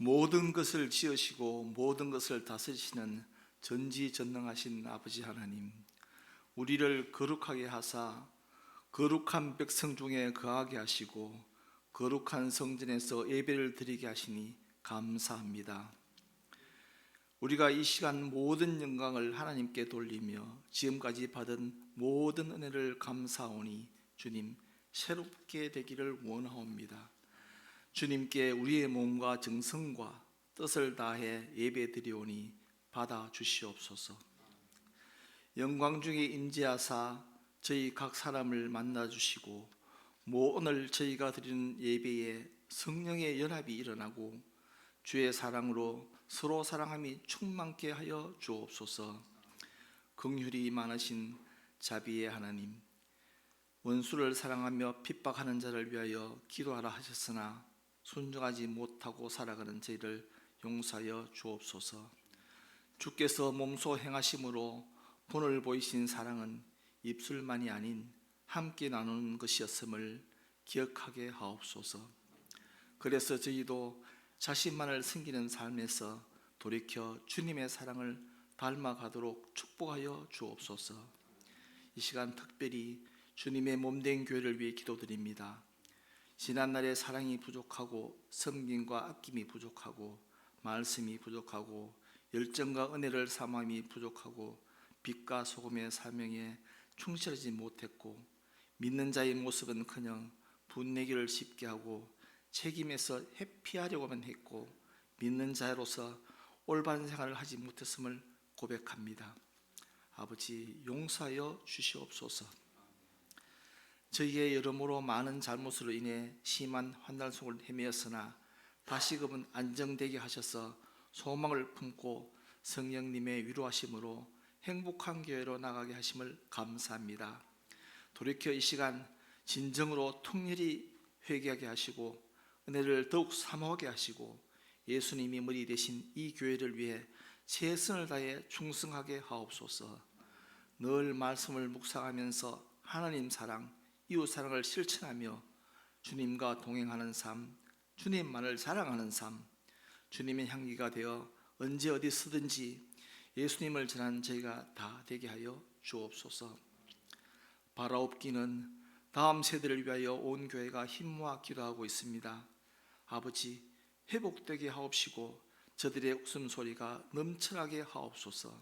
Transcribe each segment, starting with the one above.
모든 것을 지으시고 모든 것을 다스리시는 전지전능하신 아버지 하나님, 우리를 거룩하게 하사 거룩한 백성 중에 거하게 하시고 거룩한 성전에서 예배를 드리게 하시니 감사합니다. 우리가 이 시간 모든 영광을 하나님께 돌리며 지금까지 받은 모든 은혜를 감사하오니 주님, 새롭게 되기를 원하옵니다. 주님께 우리의 몸과 정성과 뜻을 다해 예배드리오니 받아 주시옵소서. 영광 중에 임재하사 저희 각 사람을 만나 주시고 오늘 저희가 드리는 예배에 성령의 연합이 일어나고 주의 사랑으로 서로 사랑함이 충만케 하여 주옵소서. 긍휼이 많으신 자비의 하나님, 원수를 사랑하며 핍박하는 자를 위하여 기도하라 하셨으나 순종하지 못하고 살아가는 저희를 용서하여 주옵소서. 주께서 몸소 행하심으로 본을 보이신 사랑은 입술만이 아닌 함께 나누는 것이었음을 기억하게 하옵소서. 그래서 저희도 자신만을 섬기는 삶에서 돌이켜 주님의 사랑을 닮아가도록 축복하여 주옵소서. 이 시간 특별히 주님의 몸된 교회를 위해 기도드립니다. 지난날의 사랑이 부족하고 섬김과 아낌이 부족하고 말씀이 부족하고 열정과 은혜를 사모함이 부족하고 빛과 소금의 사명에 충실하지 못했고 믿는 자의 모습은커녕 분내기를 쉽게 하고 책임에서 회피하려고만 했고 믿는 자로서 올바른 생활을 하지 못했음을 고백합니다. 아버지, 용서하여 주시옵소서. 저희의 여러모로 많은 잘못으로 인해 심한 환난 속을 헤매었으나 다시금은 안정되게 하셔서 소망을 품고 성령님의 위로하심으로 행복한 교회로 나가게 하심을 감사합니다. 돌이켜 이 시간 진정으로 통렬히 회개하게 하시고 은혜를 더욱 사모하게 하시고 예수님이 머리 되신 이 교회를 위해 최선을 다해 충성하게 하옵소서. 늘 말씀을 묵상하면서 하나님 사랑, 이웃 사랑을 실천하며 주님과 동행하는 삶, 주님만을 자랑하는 삶, 주님의 향기가 되어 언제 어디 서든지 예수님을 전하는 저희가 다 되게 하여 주옵소서. 바라옵기는 다음 세대를 위하여 온 교회가 힘 모아 기도하고 있습니다. 아버지, 회복되게 하옵시고 저들의 웃음소리가 넘쳐나게 하옵소서.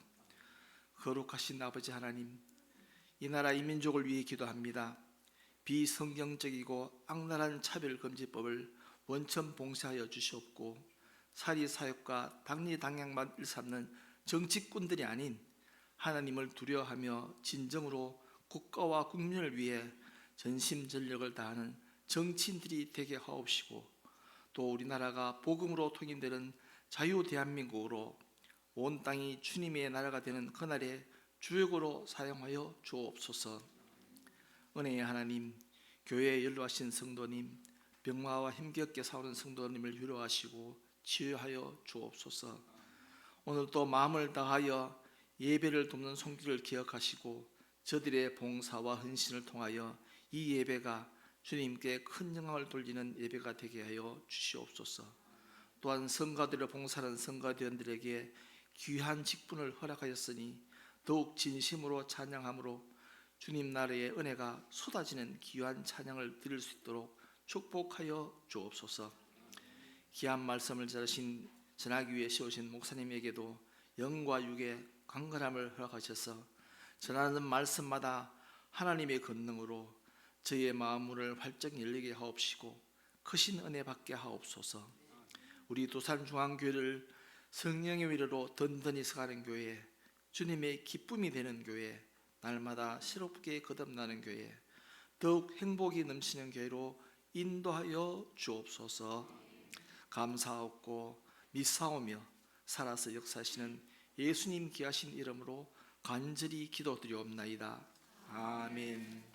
거룩하신 아버지 하나님, 이 나라 이 민족을 위해 기도합니다. 비성경적이고 악랄한 차별금지법을 원천 봉쇄하여 주시옵고 사리사욕과 당리당략만 일삼는 정치꾼들이 아닌 하나님을 두려워하며 진정으로 국가와 국민을 위해 전심전력을 다하는 정치인들이 되게 하옵시고 또 우리나라가 복음으로 통일되는 자유 대한민국으로 온 땅이 주님의 나라가 되는 그날의 주역으로 사용하여 주옵소서. 은혜의 하나님, 교회에 연로하신 성도님, 병마와 힘겹게 싸우는 성도님을 위로하시고 치유하여 주옵소서. 오늘도 마음을 다하여 예배를 돕는 손길을 기억하시고 저들의 봉사와 헌신을 통하여 이 예배가 주님께 큰 영광을 돌리는 예배가 되게 하여 주시옵소서. 또한 성가들을 봉사하는 성가대원들에게 귀한 직분을 허락하였으니 더욱 진심으로 찬양함으로 주님 나라의 은혜가 쏟아지는 귀한 찬양을 드릴 수 있도록 축복하여 주옵소서. 귀한 말씀을 전하기 위해 세우신 목사님에게도 영과 육의 강건함을 허락하셔서 전하는 말씀마다 하나님의 권능으로 저희의 마음문을 활짝 열리게 하옵시고 크신 은혜 받게 하옵소서. 우리 두산중앙교회를 성령의 위로로 든든히 서가는 교회, 주님의 기쁨이 되는 교회, 날마다 새롭게 거듭나는 교회, 더욱 행복이 넘치는 교회로 인도하여 주옵소서. 감사하옵고 믿사오며 살아서 역사하시는 예수님 귀하신 이름으로 간절히 기도드리옵나이다. 아멘.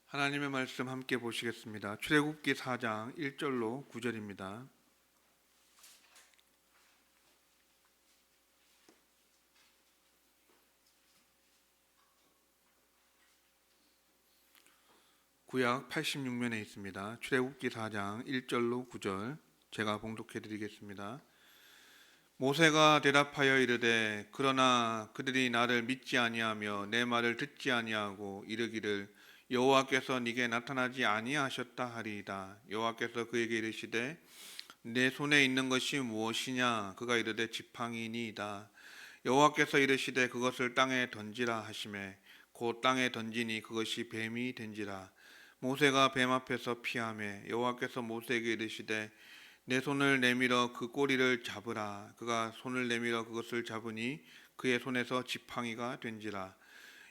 하나님의 말씀 함께 보시겠습니다. 출애굽기 4장 1절로 9절입니다. 구약 86면에 있습니다. 출애굽기 4장 1절로 9절 제가 봉독해 드리겠습니다. 모세가 대답하여 이르되 그러나 그들이 나를 믿지 아니하며 내 말을 듣지 아니하고 이르기를 여호와께서 네게 나타나지 아니하셨다 하리이다. 여호와께서 그에게 이르시되 내 손에 있는 것이 무엇이냐? 그가 이르되 지팡이니이다. 여호와께서 이르시되 그것을 땅에 던지라 하시매 곧 땅에 던지니 그것이 뱀이 된지라. 모세가 뱀 앞에서 피하매 여호와께서 모세에게 이르시되 내 손을 내밀어 그 꼬리를 잡으라. 그가 손을 내밀어 그것을 잡으니 그의 손에서 지팡이가 된지라.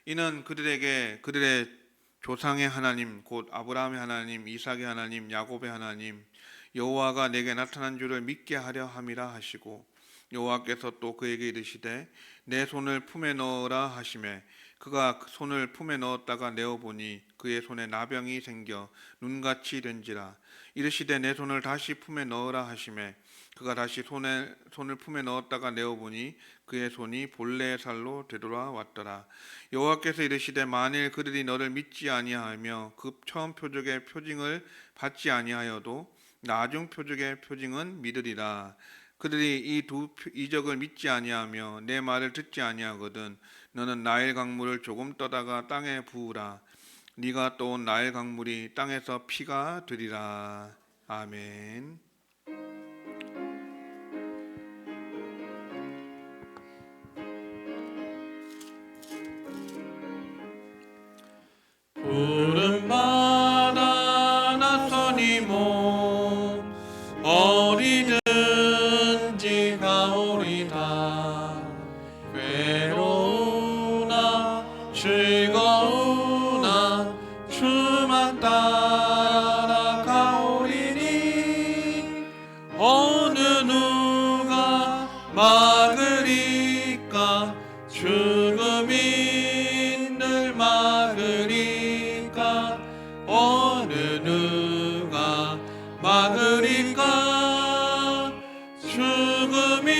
이는 그들에게 그들의 조상의 하나님 곧 아브라함의 하나님 이삭의 하나님 야곱의 하나님 여호와가 내게 나타난 줄을 믿게 하려 함이라 하시고, 여호와께서 또 그에게 이르시되 내 손을 품에 넣으라 하시매 그가 그 손을 품에 넣었다가 내어보니 그의 손에 나병이 생겨 눈같이 된지라. 이르시되 내 손을 다시 품에 넣으라 하시매 그가 다시 손을 품에 넣었다가 내어보니 그의 손이 본래의 살로 되돌아왔더라. 여호와께서 이르시되 만일 그들이 너를 믿지 아니하며 그 처음 표적의 표징을 받지 아니하여도 나중 표적의 표징은 믿으리라. 그들이 이 두 이적을 믿지 아니하며 내 말을 듣지 아니하거든 너는 나일 강물을 조금 떠다가 땅에 부으라. 네가 떠온 나일 강물이 땅에서 피가 되리라. 아멘. 푸른 바다 낯선 이몸 어디든지 가오리다. 괴로우나 즐거우나 주만 따라 가오리니 어느 누가 막으리까? 죽음이 늘 막으리까? 어느 누가 막으리까? 죽음이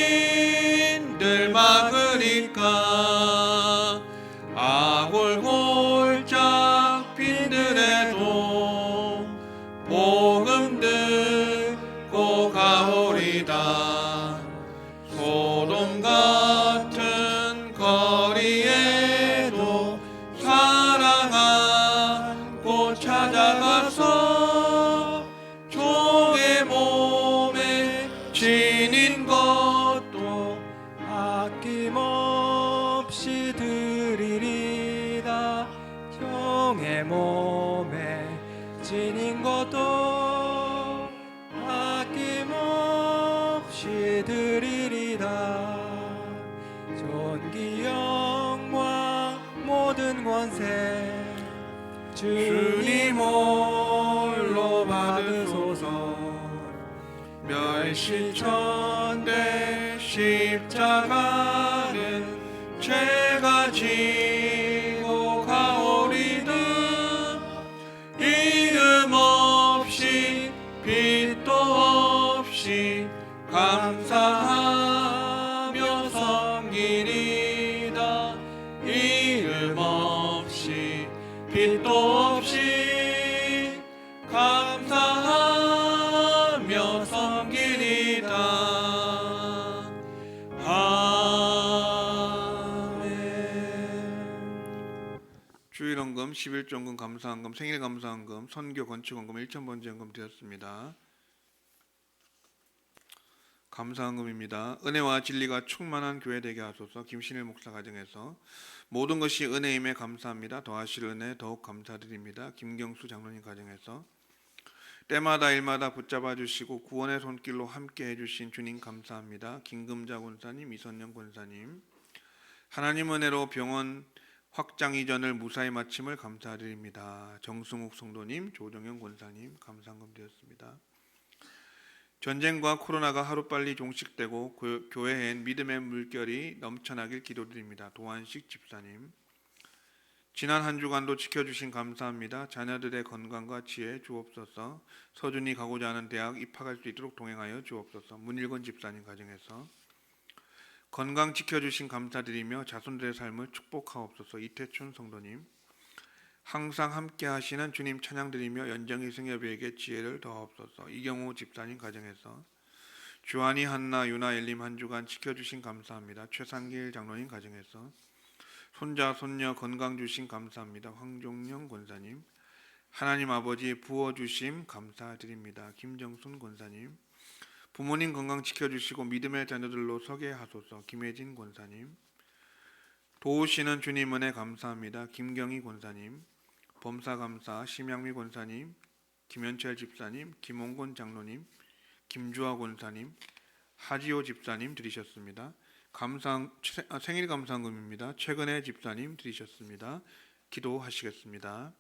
늘 막으리까? 아골골짝 빈들에도 복음 듣고 가오리다. 소돔 같은 거리에도 사랑 안고 찾아가서 종의 몸에 지닌 것도 아낌없이 드리리다. 종의 몸에 지닌 것도 아낌없이 드리리다. 존귀 영광 모든 권세 주님 홀로 받으소서. 멸시천대 십자가는 죄가 지고 가오리듯 이름 없이 빛도 없이 감사하며 섬기리다. 이름 없이 빛도 없이 감사하며 섬기리다. 아멘. 주일헌금, 11조헌금, 감사헌금, 생일감사헌금, 선교 건축헌금, 1,000번제헌금 되었습니다. 감사헌금입니다. 은혜와 진리가 충만한 교회 되게 하소서. 김신일 목사 가정에서 모든 것이 은혜임에 감사합니다. 더하실 은혜 더욱 감사드립니다. 김경수 장로님 가정에서 때마다 일마다 붙잡아 주시고 구원의 손길로 함께 해주신 주님 감사합니다. 김금자 권사님, 이선영 권사님, 하나님 은혜로 병원 확장 이전을 무사히 마침을 감사드립니다. 정승욱 성도님, 조정영 권사님 감사헌금 되었습니다. 전쟁과 코로나가 하루빨리 종식되고 교회엔 믿음의 물결이 넘쳐나길 기도드립니다. 도한식 집사님, 지난 한 주간도 지켜주신 감사합니다. 자녀들의 건강과 지혜 주옵소서. 서준이 가고자 하는 대학 입학할 수 있도록 동행하여 주옵소서. 문일건 집사님 가정에서 건강 지켜주신 감사드리며 자손들의 삶을 축복하옵소서. 이태춘 성도님 항상 함께 하시는 주님 찬양드리며 연정이 승엽에게 지혜를 더하옵소서. 이경호 집사님 가정에서 주한이 한나 유나 엘림 한 주간 지켜주신 감사합니다. 최상길 장로님 가정에서 손자 손녀 건강 주신 감사합니다. 황종영 권사님 하나님 아버지 부어주심 감사드립니다. 김정순 권사님 부모님 건강 지켜주시고 믿음의 자녀들로 서게 하소서. 김혜진 권사님 도우시는 주님 은혜 감사합니다. 김경희 권사님 범사감사 심양미 권사님 김현철 집사님 김홍곤 장로님 김주아 권사님 하지호 집사님 드리셨습니다. 생일 감사금입니다. 최근에 집사님 드리셨습니다. 기도하시겠습니다.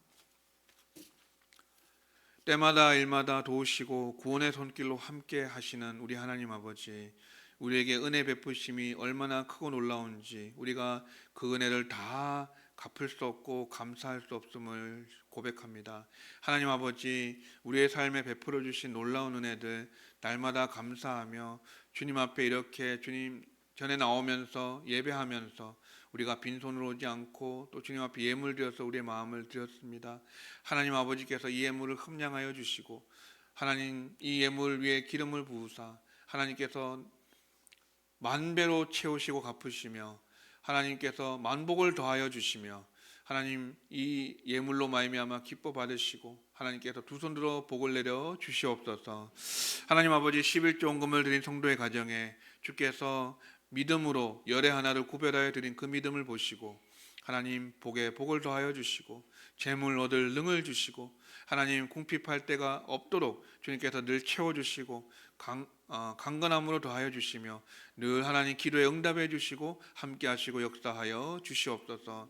때마다 일마다 도우시고 구원의 손길로 함께 하시는 우리 하나님 아버지, 우리에게 은혜 베푸심이 얼마나 크고 놀라운지 우리가 그 은혜를 다 갚을 수 없고 감사할 수 없음을 고백합니다. 하나님 아버지, 우리의 삶에 베풀어 주신 놀라운 은혜들 날마다 감사하며 주님 앞에 이렇게 주님 전에 나오면서 예배하면서 우리가 빈손으로 오지 않고 또 주님 앞에 예물 드려서 우리의 마음을 드렸습니다. 하나님 아버지께서 이 예물을 흠량하여 주시고 하나님 이 예물 위에 기름을 부으사 하나님께서 만배로 채우시고 갚으시며 하나님께서 만복을 더하여 주시며 하나님 이 예물로 말미암아 기뻐 받으시고 하나님께서 두 손 들어 복을 내려 주시옵소서. 하나님 아버지 11조 원금을 드린 성도의 가정에 주께서 믿음으로 열의 하나를 구별하여 드린 그 믿음을 보시고 하나님 복에 복을 더하여 주시고 재물 얻을 능을 주시고 하나님 궁핍할 때가 없도록 주님께서 늘 채워주시고 강건함으로 더하여 주시며 늘 하나님 기도에 응답해 주시고 함께 하시고 역사하여 주시옵소서.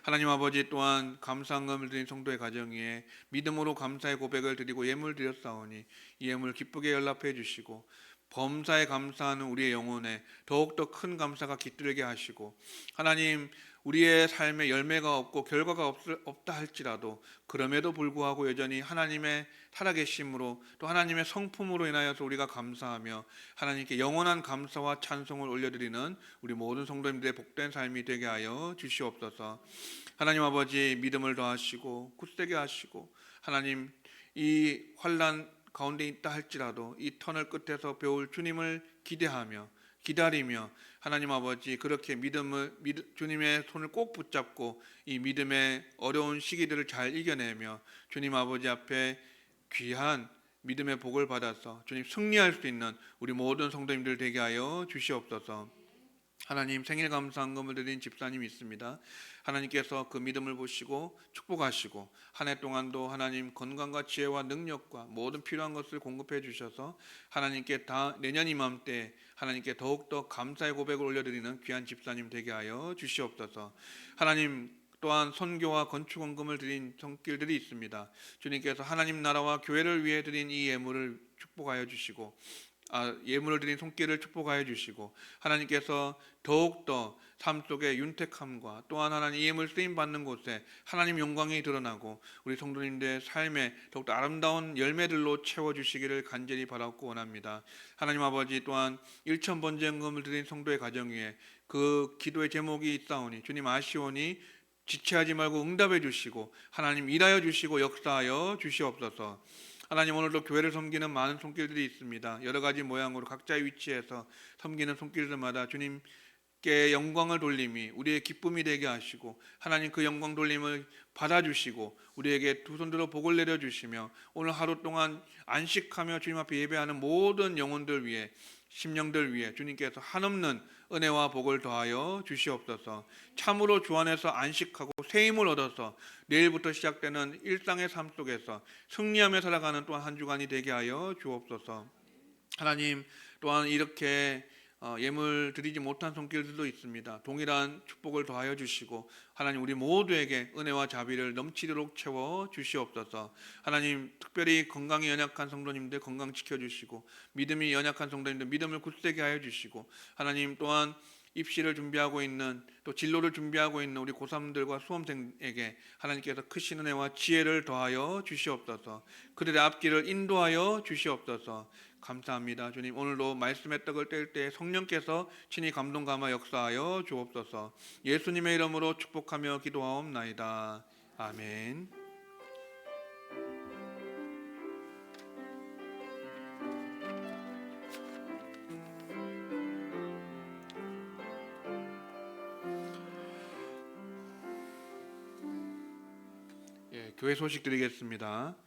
하나님 아버지 또한 감사함을 드린 성도의 가정 위에 믿음으로 감사의 고백을 드리고 예물 드렸사오니 이 예물 기쁘게 연락해 주시고 범사에 감사하는 우리의 영혼에 더욱더 큰 감사가 깃들게 하시고 하나님 우리의 삶에 열매가 없고 결과가 없다 할지라도 그럼에도 불구하고 여전히 하나님의 살아계심으로 또 하나님의 성품으로 인하여서 우리가 감사하며 하나님께 영원한 감사와 찬송을 올려드리는 우리 모든 성도님들의 복된 삶이 되게 하여 주시옵소서. 하나님 아버지 믿음을 더하시고 굳세게 하시고 하나님 이 환난 가운데 있다 할지라도 이 터널 끝에서 배울 주님을 기다리며 하나님 아버지 그렇게 주님의 손을 꼭 붙잡고 이 믿음의 어려운 시기들을 잘 이겨내며 주님 아버지 앞에 귀한 믿음의 복을 받아서 주님 승리할 수 있는 우리 모든 성도님들 되게 하여 주시옵소서. 하나님 생일 감사한금을 드린 집사님이 있습니다. 하나님께서 그 믿음을 보시고 축복하시고 한 해 동안도 하나님 건강과 지혜와 능력과 모든 필요한 것을 공급해 주셔서 하나님께 다 내년 이맘때 하나님께 더욱더 감사의 고백을 올려드리는 귀한 집사님 되게 하여 주시옵소서. 하나님 또한 선교와 건축원금을 드린 손길들이 있습니다. 주님께서 하나님 나라와 교회를 위해 드린 이 예물을 축복하여 주시고 예물을 드린 손길을 축복하여 주시고 하나님께서 더욱더 삶 속의 윤택함과 또한 하나님 예물 쓰임 받는 곳에 하나님 영광이 드러나고 우리 성도님들의 삶에 더욱더 아름다운 열매들로 채워주시기를 간절히 바라고 원합니다. 하나님 아버지 또한 1,000번제금을 드린 성도의 가정 위에 그 기도의 제목이 있사오니 주님 아시오니 지체하지 말고 응답해 주시고 하나님 일하여 주시고 역사하여 주시옵소서. 하나님 오늘도 교회를 섬기는 많은 손길들이 있습니다. 여러 가지 모양으로 각자의 위치에서 섬기는 손길들마다 주님께 영광을 돌림이 우리의 기쁨이 되게 하시고 하나님 그 영광 돌림을 받아주시고 우리에게 두 손 들어 복을 내려주시며 오늘 하루 동안 안식하며 주님 앞에 예배하는 모든 영혼들 위해 심령들 위해 주님께서 한없는 은혜와 복을 더하여 주시옵소서. 참으로 주 안에서 안식하고 새 힘을 얻어서 내일부터 시작되는 일상의 삶 속에서 승리하며 살아가는 또한 한 주간이 되게 하여 주옵소서. 하나님 또한 이렇게 예물 드리지 못한 손길들도 있습니다. 동일한 축복을 더하여 주시고 하나님 우리 모두에게 은혜와 자비를 넘치도록 채워 주시옵소서. 하나님 특별히 건강이 연약한 성도님들 건강 지켜주시고 믿음이 연약한 성도님들 믿음을 굳세게 하여 주시고 하나님 또한 입시를 준비하고 있는 또 진로를 준비하고 있는 우리 고3들과 수험생에게 하나님께서 크신 은혜와 지혜를 더하여 주시옵소서. 그들의 앞길을 인도하여 주시옵소서. 감사합니다. 주님, 오늘도 말씀의 떡을 뗄 때 성령께서 친히 감동 감화 역사하여 주옵소서. 예수님의 이름으로 축복하며 기도하옵나이다. 아멘. 교회 소식 드리겠습니다.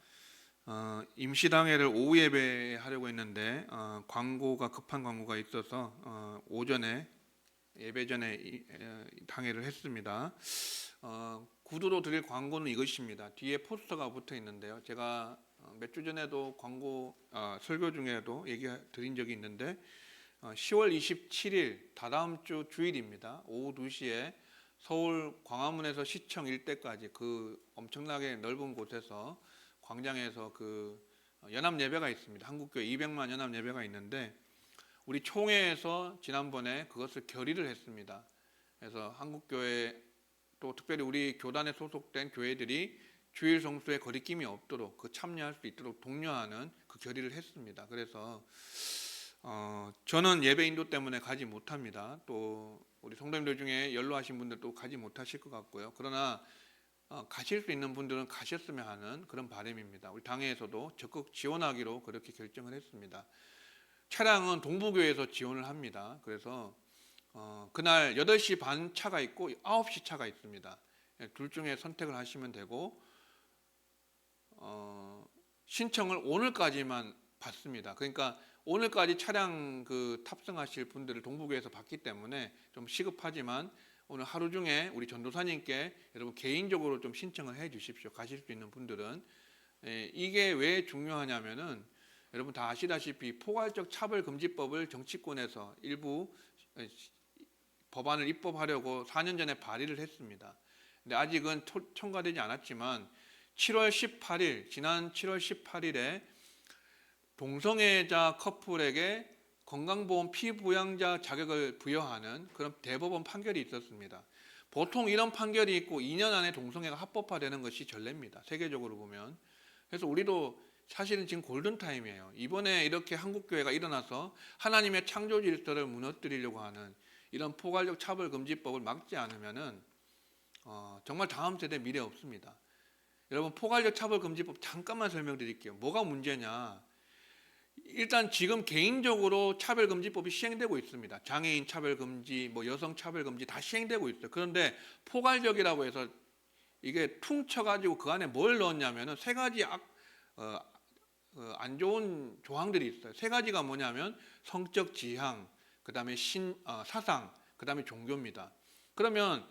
임시당회를 오후 예배 하려고 했는데 급한 광고가 있어서 오전에 예배 전에 당회를 했습니다. 구두로 드릴 광고는 이것입니다. 뒤에 포스터가 붙어 있는데요. 제가 몇 주 전에도 설교 중에도 얘기 드린 적이 있는데 10월 27일 다다음 주 주일입니다. 오후 2시에 서울 광화문에서 시청 일대까지 그 엄청나게 넓은 곳에서 광장에서 그 연합 예배가 있습니다. 한국교회 200만 연합 예배가 있는데 우리 총회에서 지난번에 그것을 결의를 했습니다. 그래서 한국교회 또 특별히 우리 교단에 소속된 교회들이 주일 성수에 거리낌이 없도록 참여할 수 있도록 독려하는 그 결의를 했습니다. 그래서 저는 예배 인도 때문에 가지 못합니다. 또 우리 성도님들 중에 연로하신 분들도 가지 못하실 것 같고요. 그러나 가실 수 있는 분들은 가셨으면 하는 그런 바람입니다. 우리 당회에서도 적극 지원하기로 그렇게 결정을 했습니다. 차량은 동부교회에서 지원을 합니다. 그래서 그날 8시 반 차가 있고 9시 차가 있습니다. 둘 중에 선택을 하시면 되고 신청을 오늘까지만 받습니다. 그러니까 오늘까지 차량 탑승하실 분들을 동부교회에서 받기 때문에 좀 시급하지만 오늘 하루 중에 우리 전도사님께 여러분 개인적으로 좀 신청을 해 주십시오. 가실 수 있는 분들은. 이게 왜 중요하냐면은 여러분 다 아시다시피 포괄적 차별금지법을 정치권에서 일부 법안을 입법하려고 4년 전에 발의를 했습니다. 근데 아직은 통과되지 않았지만 지난 7월 18일에 동성애자 커플에게 건강보험 피부양자 자격을 부여하는 그런 대법원 판결이 있었습니다. 보통 이런 판결이 있고 2년 안에 동성애가 합법화되는 것이 전례입니다. 세계적으로 보면. 그래서 우리도 사실은 지금 골든타임이에요. 이번에 이렇게 한국교회가 일어나서 하나님의 창조 질서를 무너뜨리려고 하는 이런 포괄적 차별금지법을 막지 않으면은 정말 다음 세대 미래 없습니다. 여러분 포괄적 차별금지법 잠깐만 설명드릴게요. 뭐가 문제냐? 일단 지금 개인적으로 차별금지법이 시행되고 있습니다. 장애인 차별금지, 여성 차별금지 다 시행되고 있어요. 그런데 포괄적이라고 해서 이게 퉁쳐가지고 그 안에 뭘 넣었냐면은 세 가지 안 좋은 조항들이 있어요. 세 가지가 뭐냐면 성적 지향, 그 다음에 사상, 그 다음에 종교입니다. 그러면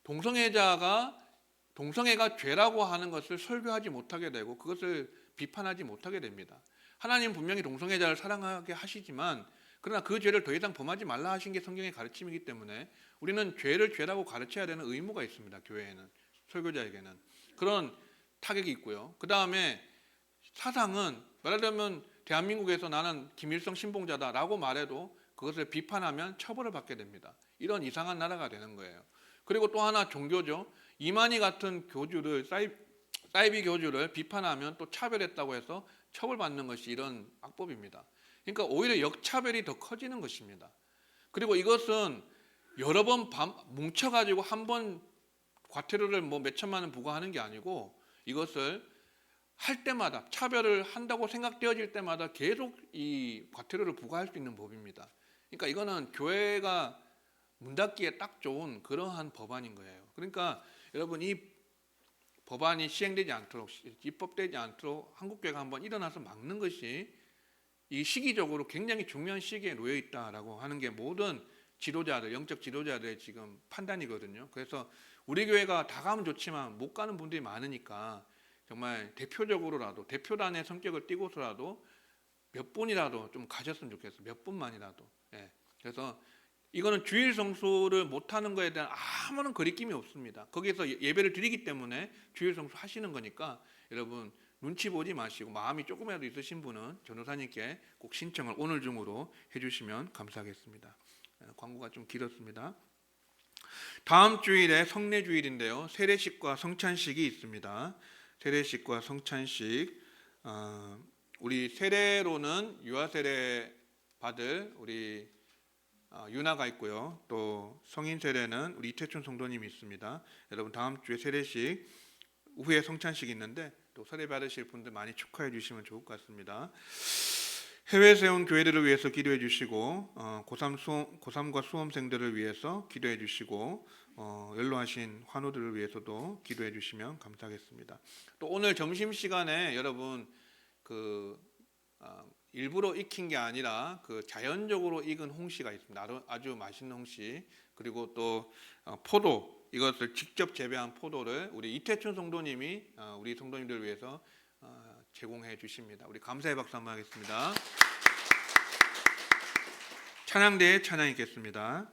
동성애가 죄라고 하는 것을 설교하지 못하게 되고 그것을 비판하지 못하게 됩니다. 하나님 분명히 동성애자를 사랑하게 하시지만 그러나 그 죄를 더 이상 범하지 말라 하신 게 성경의 가르침이기 때문에 우리는 죄를 죄라고 가르쳐야 되는 의무가 있습니다. 교회에는, 설교자에게는. 그런 타격이 있고요. 그 다음에 사상은 말하자면 대한민국에서 나는 김일성 신봉자다라고 말해도 그것을 비판하면 처벌을 받게 됩니다. 이런 이상한 나라가 되는 거예요. 그리고 또 하나 종교죠. 이만희 같은 교주를 사이비 교주를 비판하면 또 차별했다고 해서 처벌받는 것이 이런 악법입니다. 그러니까 오히려 역차별이 더 커지는 것입니다. 그리고 이것은 여러 번 뭉쳐가지고 한 번 과태료를 몇 천만 원 부과하는 게 아니고 이것을 할 때마다 차별을 한다고 생각되어질 때마다 계속 이 과태료를 부과할 수 있는 법입니다. 그러니까 이거는 교회가 문 닫기에 딱 좋은 그러한 법안인 거예요. 그러니까 여러분 이 법안이 시행되지 않도록 입법되지 않도록 한국교회가 한번 일어나서 막는 것이 이 시기적으로 굉장히 중요한 시기에 놓여 있다라고 하는 게 모든 지도자들, 영적 지도자들의 지금 판단이거든요. 그래서 우리 교회가 다 가면 좋지만 못 가는 분들이 많으니까 정말 대표적으로라도 대표단의 성격을 띠고서라도 몇 분이라도 좀 가셨으면 좋겠어요. 몇 분만이라도. 그래서 이거는 주일 성수를 못하는 것에 대한 아무런 거리낌이 없습니다. 거기에서 예배를 드리기 때문에 주일 성수 하시는 거니까 여러분 눈치 보지 마시고 마음이 조금이라도 있으신 분은 전도사님께 꼭 신청을 오늘 중으로 해주시면 감사하겠습니다. 광고가 좀 길었습니다. 다음 주일에 성례주일인데요. 세례식과 성찬식이 있습니다. 세례식과 성찬식, 우리 세례로는 유아세례 받을 우리 유나가 있고요. 또 성인 세례는 우리 이태춘 성도님이 있습니다. 여러분 다음 주에 세례식 후에 성찬식이 있는데 또 세례 받으실 분들 많이 축하해 주시면 좋을 것 같습니다. 해외 세운 교회들을 위해서 기도해 주시고 고3과 수험생들을 위해서 기도해 주시고 연로하신 환우들을 위해서도 기도해 주시면 감사하겠습니다. 또 오늘 점심시간에 여러분 일부러 익힌 게 아니라 자연적으로 익은 홍시가 있습니다. 아주 맛있는 홍시, 그리고 또 포도, 이것을 직접 재배한 포도를 우리 이태춘 성도님이 우리 성도님들을 위해서 제공해 주십니다. 우리 감사의 박수 한번 하겠습니다. 찬양대에 찬양 있겠습니다.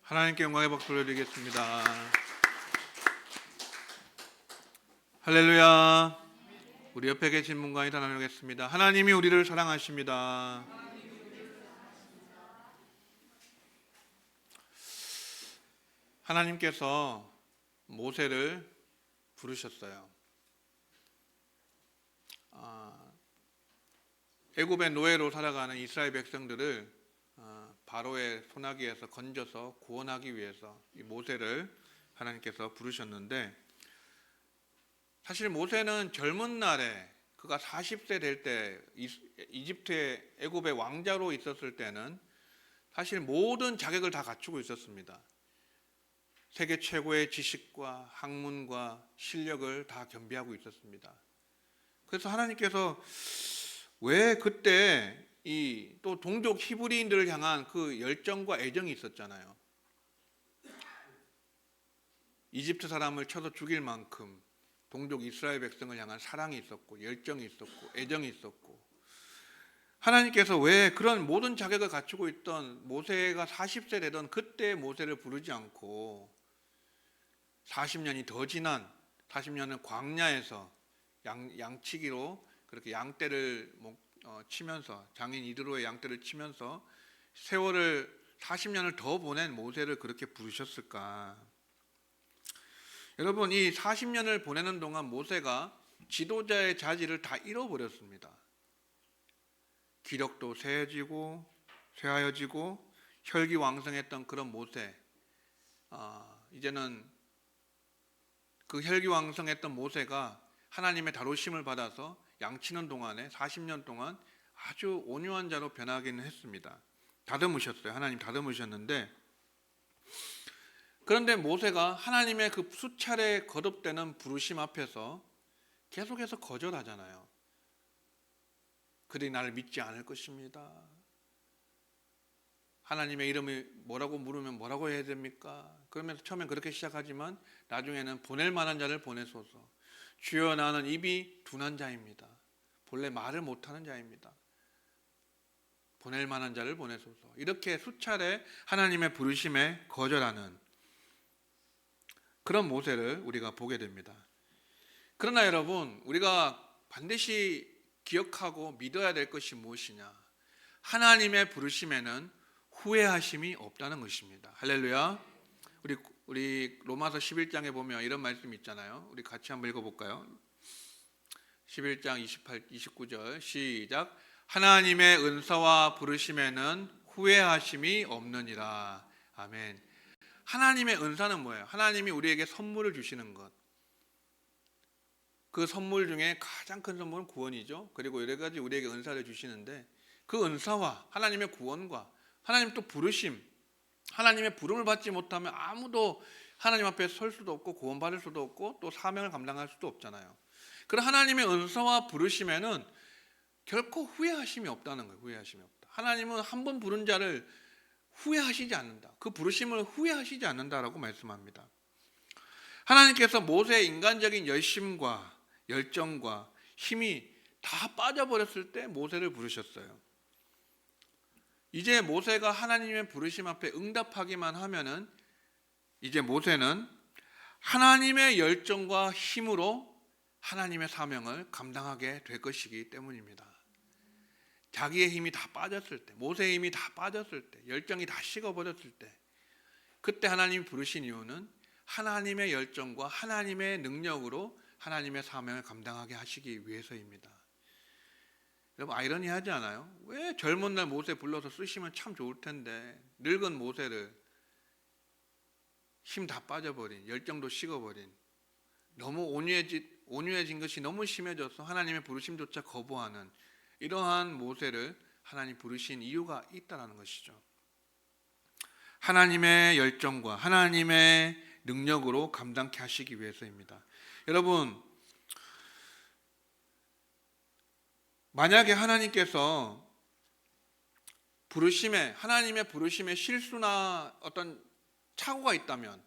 하나님께 영광의 박수 올려드리겠습니다. 할렐루야. 우리 옆에 계신 분과 인사 나누겠습니다. 하나님이 우리를 사랑하십니다. 하나님께서 모세를 부르셨어요. 애굽의 노예로 살아가는 이스라엘 백성들을 바로의 손아귀에서 건져서 구원하기 위해서 이 모세를 하나님께서 부르셨는데, 사실 모세는 젊은 날에 그가 40세 될 때 이집트의 애굽의 왕자로 있었을 때는 사실 모든 자격을 다 갖추고 있었습니다. 세계 최고의 지식과 학문과 실력을 다 겸비하고 있었습니다. 그래서 하나님께서 왜 그때 이 또 동족 히브리인들을 향한 그 열정과 애정이 있었잖아요. 이집트 사람을 쳐서 죽일 만큼 동족 이스라엘 백성을 향한 사랑이 있었고, 열정이 있었고, 애정이 있었고, 하나님께서 왜 그런 모든 자격을 갖추고 있던 모세가 40세 되던 그때 모세를 부르지 않고 40년이 더 지난 40년은 광야에서 양치기로 그렇게 양떼를 치면서, 장인 이드로의 양떼를 치면서 세월을 40년을 더 보낸 모세를 그렇게 부르셨을까? 여러분, 이 40년을 보내는 동안 모세가 지도자의 자질을 다 잃어버렸습니다. 기력도 쇠해지고 쇠하여지고 혈기왕성했던 그런 모세, 이제는 그 혈기왕성했던 모세가 하나님의 다루심을 받아서 양치는 동안에 40년 동안 아주 온유한 자로 변하기는 했습니다. 다듬으셨어요. 하나님 다듬으셨는데, 그런데 모세가 하나님의 그 수차례 거듭되는 부르심 앞에서 계속해서 거절하잖아요. 그들이 나를 믿지 않을 것입니다. 하나님의 이름이 뭐라고 물으면 뭐라고 해야 됩니까? 그러면서 처음엔 그렇게 시작하지만 나중에는 보낼 만한 자를 보내소서. 주여, 나는 입이 둔한 자입니다. 본래 말을 못하는 자입니다. 보낼 만한 자를 보내소서. 이렇게 수차례 하나님의 부르심에 거절하는 그런 모세를 우리가 보게 됩니다. 그러나 여러분, 우리가 반드시 기억하고 믿어야 될 것이 무엇이냐? 하나님의 부르심에는 후회하심이 없다는 것입니다. 할렐루야. 우리 로마서 11장에 보면 이런 말씀이 있잖아요. 우리 같이 한번 읽어볼까요? 11장 28, 29절 시작. 하나님의 은사와 부르심에는 후회하심이 없느니라. 아멘. 하나님의 은사는 뭐예요? 하나님이 우리에게 선물을 주시는 것. 그 선물 중에 가장 큰 선물은 구원이죠. 그리고 여러 가지 우리에게 은사를 주시는데, 그 은사와 하나님의 구원과 하나님 또 부르심, 하나님의 부름을 받지 못하면 아무도 하나님 앞에 설 수도 없고 구원받을 수도 없고 또 사명을 감당할 수도 없잖아요. 그런 하나님의 은사와 부르심에는 결코 후회하심이 없다는 거예요. 후회하심이 없다. 하나님은 한 번 부른 자를 후회하시지 않는다. 그 부르심을 후회하시지 않는다라고 말씀합니다. 하나님께서 모세의 인간적인 열심과 열정과 힘이 다 빠져버렸을 때 모세를 부르셨어요. 이제 모세가 하나님의 부르심 앞에 응답하기만 하면은 이제 모세는 하나님의 열정과 힘으로 하나님의 사명을 감당하게 될 것이기 때문입니다. 자기의 힘이 다 빠졌을 때, 모세의 힘이 다 빠졌을 때, 열정이 다 식어버렸을 때, 그때 하나님이 부르신 이유는 하나님의 열정과 하나님의 능력으로 하나님의 사명을 감당하게 하시기 위해서입니다. 여러분, 아이러니하지 않아요? 왜 젊은 날 모세 불러서 쓰시면 참 좋을 텐데 늙은 모세를 힘 다 빠져버린, 열정도 식어버린, 너무 온유해진 것이 너무 심해져서 하나님의 부르심조차 거부하는 이러한 모세를 하나님 부르신 이유가 있다는 것이죠. 하나님의 열정과 하나님의 능력으로 감당케 하시기 위해서입니다. 여러분, 만약에 하나님께서 하나님의 부르심에 실수나 어떤 착오가 있다면,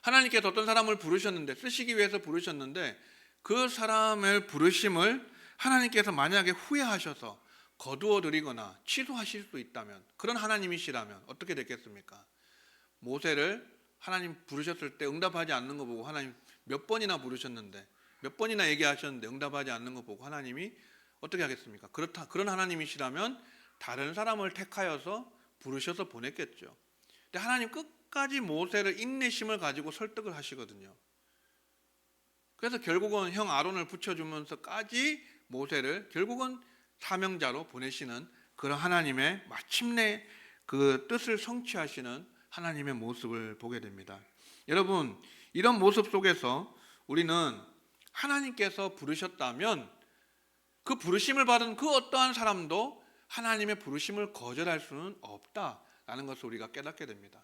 하나님께서 어떤 사람을 부르셨는데, 쓰시기 위해서 부르셨는데 그 사람의 부르심을 하나님께서 만약에 후회하셔서 거두어 드리거나 취소하실 수 있다면, 그런 하나님이시라면 어떻게 됐겠습니까? 모세를 하나님 부르셨을 때 응답하지 않는 거 보고 하나님 몇 번이나 부르셨는데 몇 번이나 얘기하셨는데 응답하지 않는 거 보고 하나님이 어떻게 하겠습니까? 그런 하나님이시라면 다른 사람을 택하여서 부르셔서 보냈겠죠. 근데 하나님 끝까지 모세를 인내심을 가지고 설득을 하시거든요. 그래서 결국은 형 아론을 붙여주면서까지 모세를 결국은 사명자로 보내시는 그런 하나님의 마침내 그 뜻을 성취하시는 하나님의 모습을 보게 됩니다. 여러분, 이런 모습 속에서 우리는 하나님께서 부르셨다면 그 부르심을 받은 그 어떠한 사람도 하나님의 부르심을 거절할 수는 없다라는 것을 우리가 깨닫게 됩니다.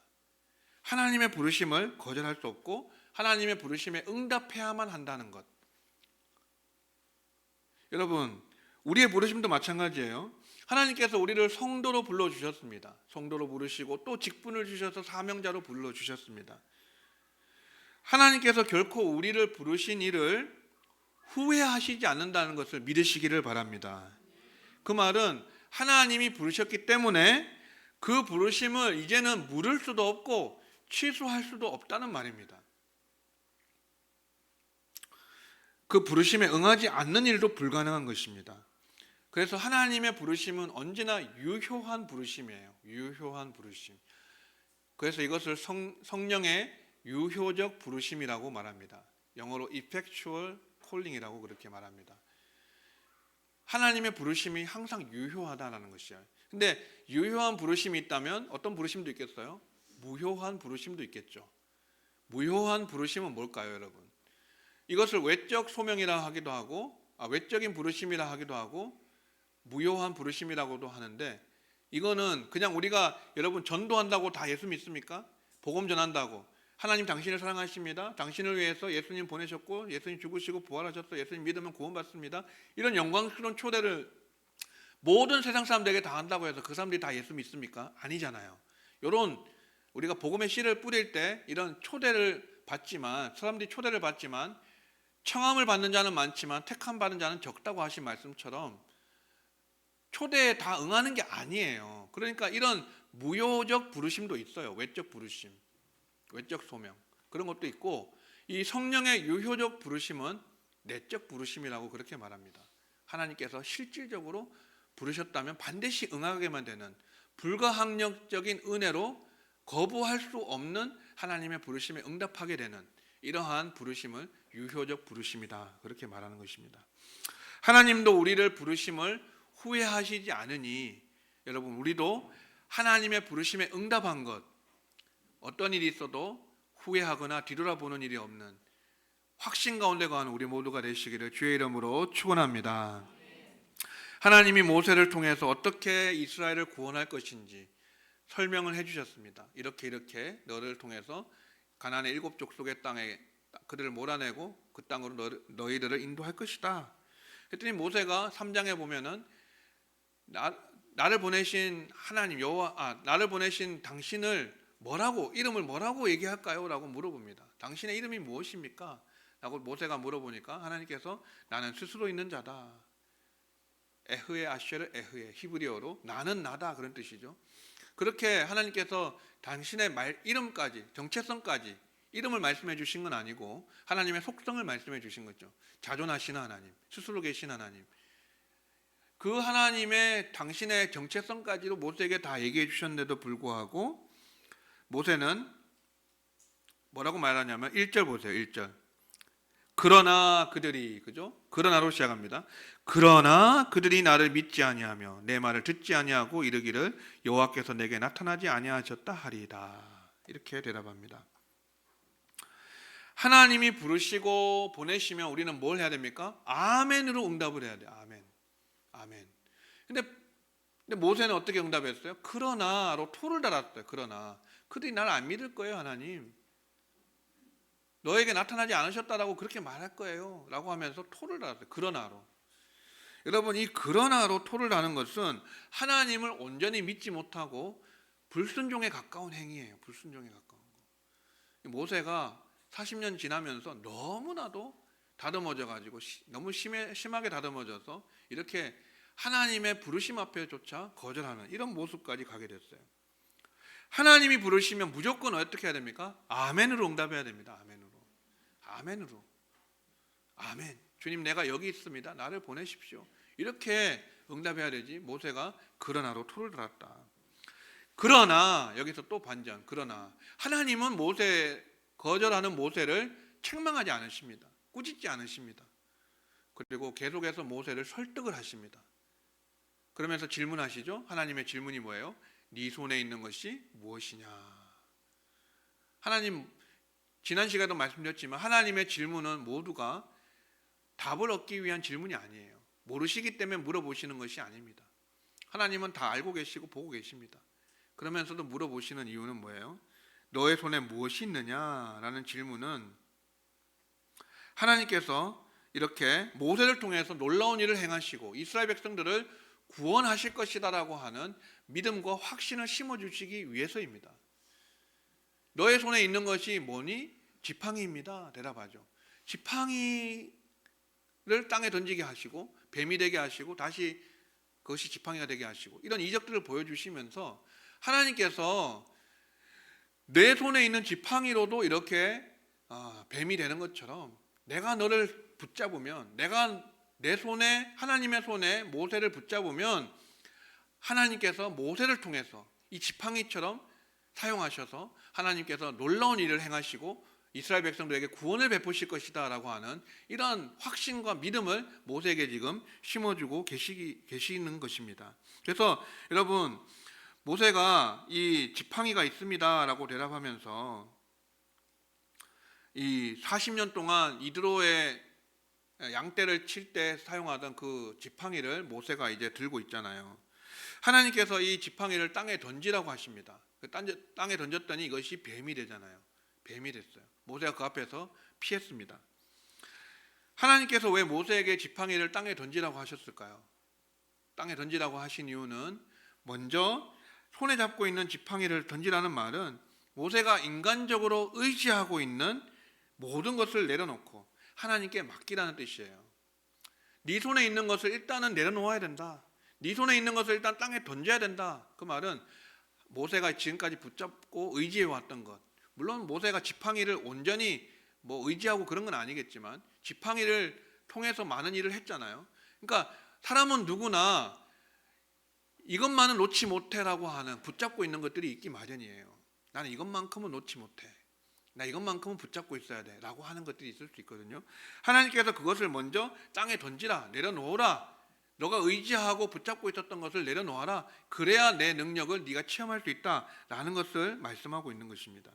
하나님의 부르심을 거절할 수 없고 하나님의 부르심에 응답해야만 한다는 것. 여러분, 우리의 부르심도 마찬가지예요. 하나님께서 우리를 성도로 불러주셨습니다. 성도로 부르시고 또 직분을 주셔서 사명자로 불러주셨습니다. 하나님께서 결코 우리를 부르신 일을 후회하시지 않는다는 것을 믿으시기를 바랍니다. 그 말은 하나님이 부르셨기 때문에 그 부르심을 이제는 물을 수도 없고 취소할 수도 없다는 말입니다. 그 부르심에 응하지 않는 일도 불가능한 것입니다. 그래서 하나님의 부르심은 언제나 유효한 부르심이에요. 유효한 부르심. 그래서 이것을 성령의 유효적 부르심이라고 말합니다. 영어로 effectual calling이라고 그렇게 말합니다. 하나님의 부르심이 항상 유효하다는 것이에요. 근데 유효한 부르심이 있다면 어떤 부르심도 있겠어요? 무효한 부르심도 있겠죠. 무효한 부르심은 뭘까요, 여러분? 이것을 외적 소명이라 하기도 하고, 외적인 부르심이라 하기도 하고, 무효한 부르심이라고도 하는데, 이거는 그냥 우리가 여러분 전도한다고 다 예수 믿습니까? 복음 전한다고 하나님 당신을 사랑하십니다. 당신을 위해서 예수님 보내셨고 예수님 죽으시고 부활하셨어. 예수님 믿으면 구원받습니다. 이런 영광스러운 초대를 모든 세상 사람들에게 다 한다고 해서 그 사람들이 다 예수 믿습니까? 아니잖아요. 이런 우리가 복음의 씨를 뿌릴 때 이런 초대를 받지만, 사람들이 초대를 받지만 청함을 받는 자는 많지만 택함 받은 자는 적다고 하신 말씀처럼 초대에 다 응하는 게 아니에요. 그러니까 이런 무효적 부르심도 있어요. 외적 부르심, 외적 소명, 그런 것도 있고, 이 성령의 유효적 부르심은 내적 부르심이라고 그렇게 말합니다. 하나님께서 실질적으로 부르셨다면 반드시 응하게만 되는 불가항력적인 은혜로 거부할 수 없는 하나님의 부르심에 응답하게 되는 이러한 부르심을 유효적 부르심이다, 그렇게 말하는 것입니다. 하나님도 우리를 부르심을 후회하시지 않으니 여러분, 우리도 하나님의 부르심에 응답한 것, 어떤 일이 있어도 후회하거나 뒤돌아보는 일이 없는 확신 가운데 가는 우리 모두가 되시기를 주의 이름으로 축원합니다. 하나님이 모세를 통해서 어떻게 이스라엘을 구원할 것인지 설명을 해주셨습니다. 이렇게 너를 통해서 가나안의 7 족속의 땅에 그들을 몰아내고 그 땅으로 너희들을 인도할 것이다. 그랬더니 모세가 3장에 보면은 나를 보내신 하나님 나를 보내신 당신을 이름을 뭐라고 얘기할까요? 라고 물어봅니다. 당신의 이름이 무엇입니까? 라고 모세가 물어보니까 하나님께서 나는 스스로 있는 자다. 에흐에 아쉐르 에흐에, 히브리어로 나는 나다, 그런 뜻이죠. 그렇게 하나님께서 당신의 이름까지, 정체성까지 이름을 말씀해 주신 건 아니고 하나님의 속성을 말씀해 주신 거죠. 자존하시는 하나님, 스스로 계신 하나님, 그 하나님의 당신의 정체성까지도 모세에게 다 얘기해 주셨는데도 불구하고 모세는 뭐라고 말하냐면 1절 보세요. 1절. 그러나 그들이, 그죠? 그러나로 시작합니다. 그러나 그들이 나를 믿지 아니하며 내 말을 듣지 아니하고 이르기를 여호와께서 내게 나타나지 아니하셨다 하리이다. 이렇게 대답합니다. 하나님이 부르시고 보내시면 우리는 뭘 해야 됩니까? 아멘으로 응답을 해야 돼요. 아멘. 아멘. 근데 모세는 어떻게 응답했어요? 그러나로 토를 달았어요. 그러나 그들이 나를 안 믿을 거예요. 하나님, 너에게 나타나지 않으셨다라고 그렇게 말할 거예요 라고 하면서 토를 달았어요. 그러나로. 여러분, 이 그러나로 토를 다는 것은 하나님을 온전히 믿지 못하고 불순종에 가까운 행위예요. 불순종에 가까운 거. 모세가 40년 지나면서 너무나도 다듬어져 가지고 너무 심하게 다듬어져서 이렇게 하나님의 부르심 앞에조차 거절하는 이런 모습까지 가게 됐어요. 하나님이 부르시면 무조건 어떻게 해야 됩니까? 아멘으로 응답해야 됩니다. 아멘으로. 아멘. 주님, 내가 여기 있습니다. 나를 보내십시오. 이렇게 응답해야 되지. 모세가 그러나로 토를 달았다. 그러나 여기서 또 반전. 그러나 하나님은 거절하는 모세를 책망하지 않으십니다. 꾸짖지 않으십니다. 그리고 계속해서 모세를 설득을 하십니다. 그러면서 질문하시죠. 하나님의 질문이 뭐예요? 네 손에 있는 것이 무엇이냐? 하나님, 지난 시간에도 말씀드렸지만 하나님의 질문은 모두가 답을 얻기 위한 질문이 아니에요. 모르시기 때문에 물어보시는 것이 아닙니다. 하나님은 다 알고 계시고 보고 계십니다. 그러면서도 물어보시는 이유는 뭐예요? 너의 손에 무엇이 있느냐라는 질문은 하나님께서 이렇게 모세를 통해서 놀라운 일을 행하시고 이스라엘 백성들을 구원하실 것이다라고 하는 믿음과 확신을 심어주시기 위해서입니다. 너의 손에 있는 것이 뭐니? 지팡이입니다. 대답하죠. 지팡이를 땅에 던지게 하시고 뱀이 되게 하시고 다시 그것이 지팡이가 되게 하시고 이런 이적들을 보여주시면서 하나님께서 내 손에 있는 지팡이로도 이렇게 뱀이 되는 것처럼 내가 너를 붙잡으면, 내가 내 손에, 하나님의 손에 모세를 붙잡으면 하나님께서 모세를 통해서 이 지팡이처럼 사용하셔서 하나님께서 놀라운 일을 행하시고 이스라엘 백성들에게 구원을 베푸실 것이다 라고 하는 이런 확신과 믿음을 모세에게 지금 심어주고 계시는 것입니다. 그래서 여러분, 모세가 이 지팡이가 있습니다 라고 대답하면서 이 40년 동안 이드로의 양떼를 칠 때 사용하던 그 지팡이를 모세가 이제 들고 있잖아요. 하나님께서 이 지팡이를 땅에 던지라고 하십니다. 땅에 던졌더니 이것이 뱀이 되잖아요. 뱀이 됐어요. 모세가 그 앞에서 피했습니다. 하나님께서 왜 모세에게 지팡이를 땅에 던지라고 하셨을까요? 땅에 던지라고 하신 이유는 먼저 손에 잡고 있는 지팡이를 던지라는 말은 모세가 인간적으로 의지하고 있는 모든 것을 내려놓고 하나님께 맡기라는 뜻이에요. 네 손에 있는 것을 일단은 내려놓아야 된다. 네 손에 있는 것을 일단 땅에 던져야 된다. 그 말은 모세가 지금까지 붙잡고 의지해 왔던 것, 물론 모세가 지팡이를 온전히 의지하고 그런 건 아니겠지만 지팡이를 통해서 많은 일을 했잖아요. 그러니까 사람은 누구나 이것만은 놓지 못해라고 하는 붙잡고 있는 것들이 있기 마련이에요. 나는 이것만큼은 놓지 못해. 나 이것만큼은 붙잡고 있어야 돼 라고 하는 것들이 있을 수 있거든요. 하나님께서 그것을 먼저 땅에 던지라, 내려놓으라. 너가 의지하고 붙잡고 있었던 것을 내려놓아라. 그래야 내 능력을 네가 체험할 수 있다라는 것을 말씀하고 있는 것입니다.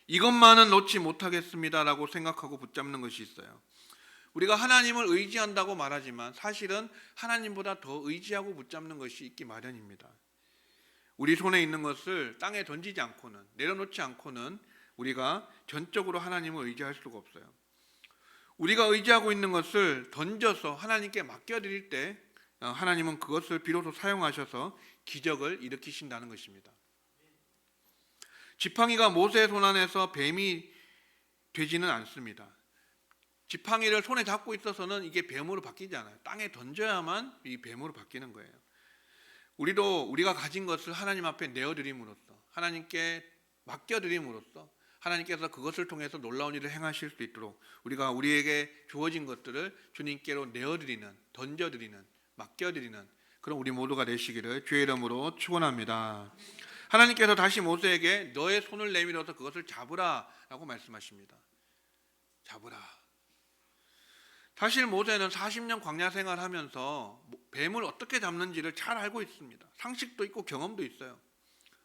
이것만은 놓지 못하겠습니다라고 생각하고 붙잡는 것이 있어요. 우리가 하나님을 의지한다고 말하지만 사실은 하나님보다 더 의지하고 붙잡는 것이 있기 마련입니다. 우리 손에 있는 것을 땅에 던지지 않고는, 내려놓지 않고는 우리가 전적으로 하나님을 의지할 수가 없어요. 우리가 의지하고 있는 것을 던져서 하나님께 맡겨드릴 때 하나님은 그것을 비로소 사용하셔서 기적을 일으키신다는 것입니다. 지팡이가 모세의 손 안에서 뱀이 되지는 않습니다. 지팡이를 손에 잡고 있어서는 이게 뱀으로 바뀌지 않아요. 땅에 던져야만 이 뱀으로 바뀌는 거예요. 우리가 가진 것을 하나님 앞에 내어드림으로써, 하나님께 맡겨드림으로써 하나님께서 그것을 통해서 놀라운 일을 행하실 수 있도록 우리가 우리에게 주어진 것들을 주님께로 내어드리는, 던져드리는, 맡겨드리는 그런 우리 모두가 되시기를 주의 이름으로 축원합니다. 하나님께서 다시 모세에게 너의 손을 내밀어서 그것을 잡으라 라고 말씀하십니다. 잡으라. 사실 모세는 40년 광야 생활하면서 뱀을 어떻게 잡는지를 잘 알고 있습니다. 상식도 있고 경험도 있어요.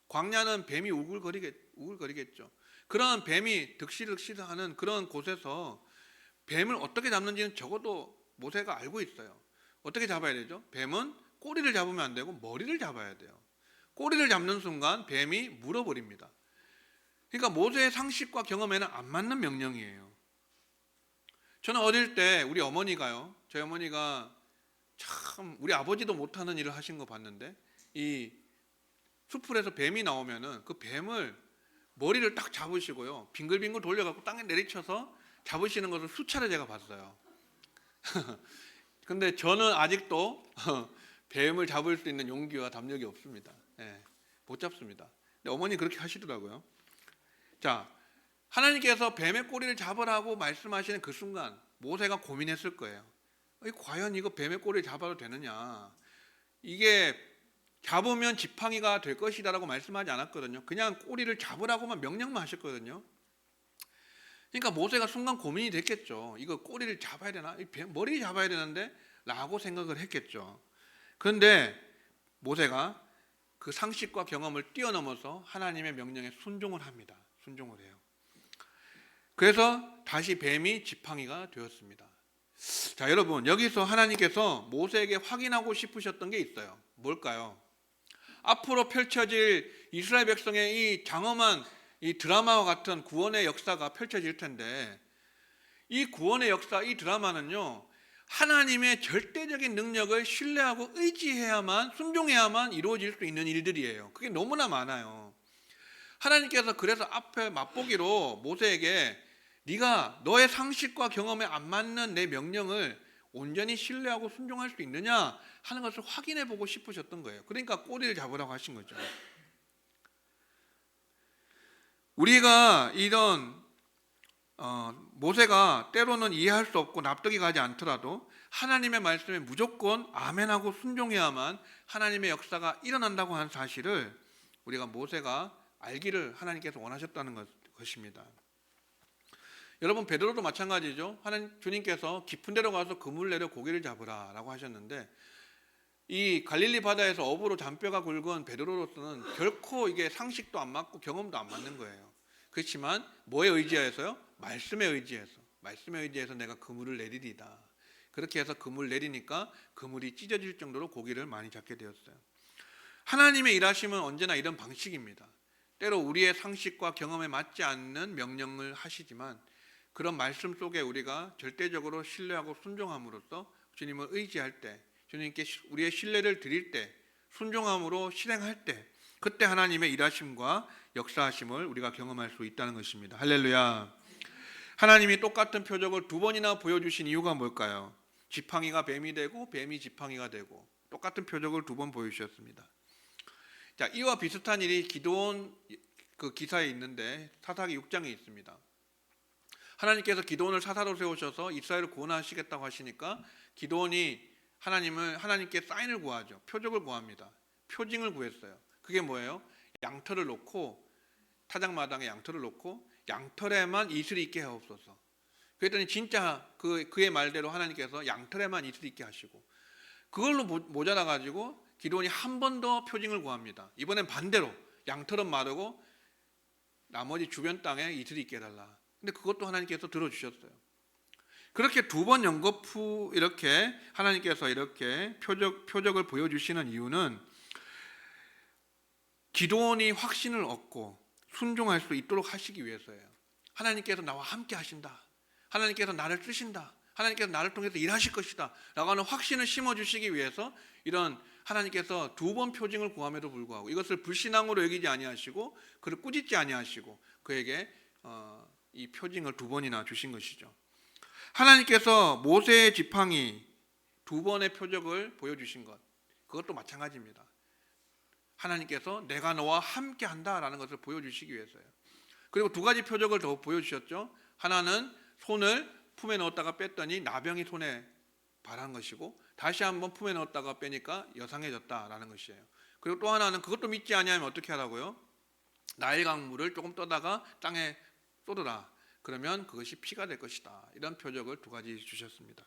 광야는 뱀이 우글거리겠죠. 그런 뱀이 득실득실하는 그런 곳에서 뱀을 어떻게 잡는지는 적어도 모세가 알고 있어요. 어떻게 잡아야 되죠? 뱀은 꼬리를 잡으면 안 되고 머리를 잡아야 돼요. 꼬리를 잡는 순간 뱀이 물어버립니다. 그러니까 모세의 상식과 경험에는 안 맞는 명령이에요. 저는 어릴 때 우리 어머니가요, 저희 어머니가 참 우리 아버지도 못하는 일을 하신 거 봤는데, 이 수풀에서 뱀이 나오면은 그 뱀을 머리를 딱 잡으시고요, 빙글빙글 돌려갖고 땅에 내리쳐서 잡으시는 것을 수차례 제가 봤어요. 근데 저는 아직도 뱀을 잡을 수 있는 용기와 담력이 없습니다. 못 잡습니다. 근데 어머니 그렇게 하시더라고요. 자, 하나님께서 뱀의 꼬리를 잡으라고 말씀하시는 그 순간 모세가 고민했을 거예요. 과연 이거 뱀의 꼬리를 잡아도 되느냐? 이게 잡으면 지팡이가 될 것이다라고 말씀하지 않았거든요. 그냥 꼬리를 잡으라고만 명령만 하셨거든요. 그러니까 모세가 순간 고민이 됐겠죠. 이거 꼬리를 잡아야 되나? 머리 잡아야 되는데 라고 생각을 했겠죠. 그런데 모세가 그 상식과 경험을 뛰어넘어서 하나님의 명령에 순종을 합니다. 순종을 해요. 그래서 다시 뱀이 지팡이가 되었습니다. 자, 여러분, 여기서 하나님께서 모세에게 확인하고 싶으셨던 게 있어요. 뭘까요? 앞으로 펼쳐질 이스라엘 백성의 이 장엄한 이 드라마와 같은 구원의 역사가 펼쳐질 텐데, 이 구원의 역사, 이 드라마는요, 하나님의 절대적인 능력을 신뢰하고 의지해야만, 순종해야만 이루어질 수 있는 일들이에요. 그게 너무나 많아요. 하나님께서 그래서 앞에 맛보기로 모세에게 네가 너의 상식과 경험에 안 맞는 내 명령을 온전히 신뢰하고 순종할 수 있느냐 하는 것을 확인해 보고 싶으셨던 거예요. 그러니까 꼬리를 잡으라고 하신 거죠. 우리가 이런 모세가 때로는 이해할 수 없고 납득이 가지 않더라도 하나님의 말씀에 무조건 아멘하고 순종해야만 하나님의 역사가 일어난다고 하는 사실을 우리가 모세가 알기를 하나님께서 원하셨다는 것입니다. 여러분, 베드로도 마찬가지죠. 주님께서 깊은 데로 가서 그물 내려 고기를 잡으라라고 하셨는데, 이 갈릴리 바다에서 어부로 잔뼈가 굵은 베드로로서는 결코 이게 상식도 안 맞고 경험도 안 맞는 거예요. 그렇지만 뭐에 의지하여서요? 말씀에 의지해서 내가 그물을 내리리다. 그렇게 해서 그물 내리니까 그물이 찢어질 정도로 고기를 많이 잡게 되었어요. 하나님의 일하심은 언제나 이런 방식입니다. 때로 우리의 상식과 경험에 맞지 않는 명령을 하시지만 그런 말씀 속에 우리가 절대적으로 신뢰하고 순종함으로써 주님을 의지할 때, 주님께 우리의 신뢰를 드릴 때, 순종함으로 실행할 때, 그때 하나님의 일하심과 역사하심을 우리가 경험할 수 있다는 것입니다. 할렐루야. 하나님이 똑같은 표적을 두 번이나 보여주신 이유가 뭘까요? 지팡이가 뱀이 되고 뱀이 지팡이가 되고 똑같은 표적을 두 번 보여주셨습니다. 자, 이와 비슷한 일이 기드온 그 기사에 있는데 사사기 6장에 있습니다. 하나님께서 기드온을 사사로 세우셔서 이스라엘을 구원하시겠다고 하시니까 기드온이 하나님께 사인을 구하죠. 표적을 구합니다. 표징을 구했어요. 그게 뭐예요? 양털을 놓고, 타작마당에 양털을 놓고 양털에만 이슬이 있게 하옵소서. 그랬더니 진짜 그의 말대로 하나님께서 양털에만 이슬이 있게 하시고, 그걸로 모자라 가지고 기드온이 한 번 더 표징을 구합니다. 이번엔 반대로 양털은 마르고 나머지 주변 땅에 이슬이 있게 해달라. 근데 그것도 하나님께서 들어주셨어요. 그렇게 두 번 연거푸 이렇게 하나님께서 이렇게 표적을 보여주시는 이유는 기드온이 확신을 얻고 순종할 수 있도록 하시기 위해서예요. 하나님께서 나와 함께 하신다. 하나님께서 나를 쓰신다. 하나님께서 나를 통해서 일하실 것이다 라고 하는 확신을 심어주시기 위해서 이런 하나님께서 두 번 표징을 구함에도 불구하고 이것을 불신앙으로 여기지 아니하시고 그를 꾸짖지 아니하시고 그에게 이 표징을 두 번이나 주신 것이죠. 하나님께서 모세의 지팡이 두 번의 표적을 보여주신 것, 그것도 마찬가지입니다. 하나님께서 내가 너와 함께 한다라는 것을 보여주시기 위해서요. 그리고 두 가지 표적을 더 보여주셨죠. 하나는 손을 품에 넣었다가 뺐더니 나병이 손에 발한 것이고, 다시 한번 품에 넣었다가 빼니까 여상해졌다라는 것이에요. 그리고 또 하나는 그것도 믿지 아니하면 어떻게 하라고요? 나일 강물을 조금 떠다가 땅에 쏟으라. 그러면 그것이 피가 될 것이다. 이런 표적을 두 가지 주셨습니다.